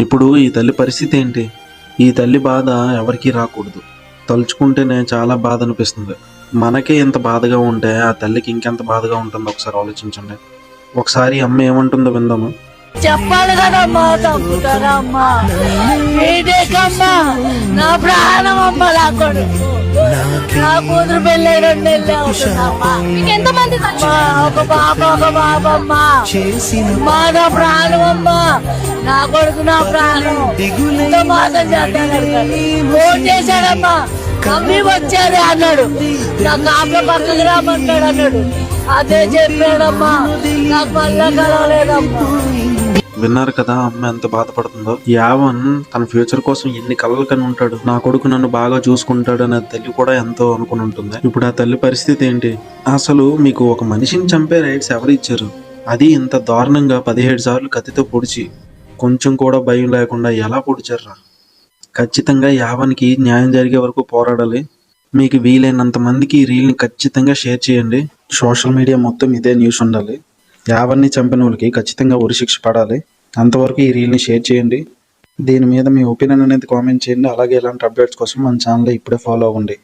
ఇప్పుడు ఈ తల్లి పరిస్థితి ఏంటి? ఈ తల్లి బాధ ఎవరికీ రాకూడదు. తలుచుకుంటేనే చాలా బాధ అనిపిస్తుంది. మనకే ఇంత బాధగా ఉంటే ఆ తల్లికి ఇంకెంత బాధగా ఉంటుందో ఒకసారి ఆలోచించండి. ఒకసారి అమ్మ ఏమంటుందో విందామా? చెప్పాలి కదమ్మా, తప్పుతారమ్మా. ఏంటమ్మా, నా ప్రాణం అమ్మ, నా కొడుకు, నా కూతురు పెళ్ళి 2 నెలలు అవుతుందమ్మా. ఎంతమంది? ఒక పాప ఒక బాబమ్మా. నా ప్రాణం అమ్మా, నా కొడుకు నా ప్రాణం. ఇంత మాసం చేస్తాడు, ఫోన్ చేశాడమ్మా. కమ్మి వచ్చాడు అన్నాడు, నా కాపుల పక్కకు రామంటాడు అన్నాడు. అదే చెప్పాడమ్మా, నాకు మళ్ళా కలవలేదమ్మా. విన్నారు కదా అమ్మ ఎంత బాధపడుతుందో. యావన్ తన ఫ్యూచర్ కోసం ఎన్ని కలలు కని ఉంటాడు. నా కొడుకు నన్ను బాగా చూసుకుంటాడు అనే తల్లి కూడా ఎంతో అనుకుని ఉంటుంది. ఇప్పుడు ఆ తల్లి పరిస్థితి ఏంటి? అసలు మీకు ఒక మనిషిని చంపే రైట్స్ ఎవరు ఇచ్చారు? అది ఇంత దారుణంగా 17 సార్లు కత్తితో పొడిచి కొంచెం కూడా భయం లేకుండా ఎలా పొడిచారా? ఖచ్చితంగా యావన్కి న్యాయం జరిగే వరకు పోరాడాలి. మీకు వీలైనంత మందికి ఈ రీల్ని ఖచ్చితంగా షేర్ చేయండి. సోషల్ మీడియా మొత్తం ఇదే న్యూస్ ఉండాలి. యావన్ని చంపిన వాళ్ళకి ఖచ్చితంగా ఉరిశిక్ష పడాలి. అంతవరకు ఈ రీల్ని షేర్ చేయండి. దీని మీద మీ ఒపీనియన్ అనేది కామెంట్ చేయండి. అలాగే ఇలాంటి అప్డేట్స్ కోసం మన ఛానల్ ఇప్పుడే ఫాలో అవ్వండి.